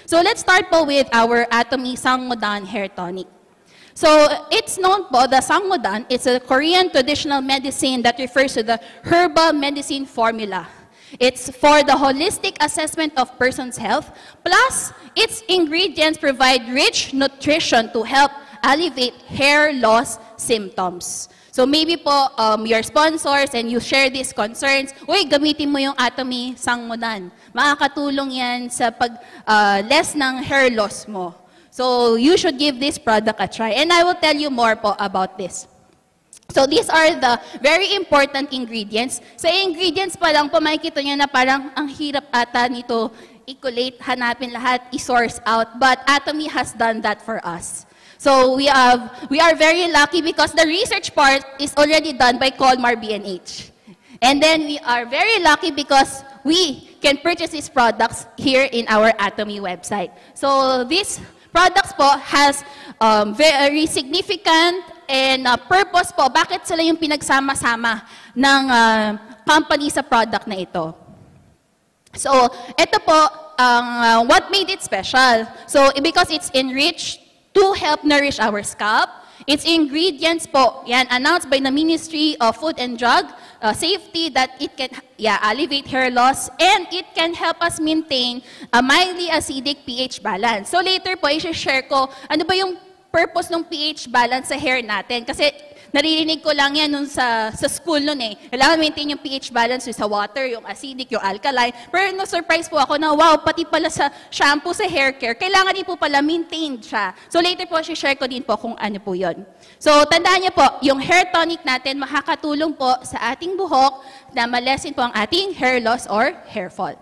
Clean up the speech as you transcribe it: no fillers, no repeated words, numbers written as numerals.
So let's start po with our Atomy Sangmodan Hair Tonic. So it's known po, the Sangmodan, it's a Korean traditional medicine that refers to the herbal medicine formula. It's for the holistic assessment of person's health, plus its ingredients provide rich nutrition to help alleviate hair loss symptoms. So maybe po, your sponsors and you share these concerns, uy, gamitin mo yung Atomy Sangmodan. Makakatulong yan sa less ng hair loss mo. So you should give this product a try. And I will tell you more po about this. So these are the very important ingredients. Sa ingredients pa lang po, makikita nyo na parang ang hirap ata nito i-collate, hanapin lahat, i-source out. But Atomy has done that for us. So we are very lucky because the research part is already done by Colmar B&H. And then we are very lucky because we can purchase these products here in our Atomy website. So these products po has very significant and purpose po. Bakit sila yung pinagsama-sama ng company sa product na ito? So ito po ang what made it special. So because it's enriched to help nourish our scalp. Its ingredients po, yan, announced by the Ministry of Food and Drug Safety that it can alleviate hair loss and it can help us maintain a mildly acidic pH balance. So later po, i-share ko, ano ba yung purpose ng pH balance sa hair natin? Kasi naririnig ko lang yan nun sa school nun eh. Kailangan maintain yung pH balance sa water, yung acidic, yung alkaline. Pero no-surprise po ako na, wow, pati pala sa shampoo, sa hair care, kailangan din po pala maintain siya. So later po, share ko din po kung ano po yun. So tandaan niyo po, yung hair tonic natin makakatulong po sa ating buhok na malesin po ang ating hair loss or hair fall.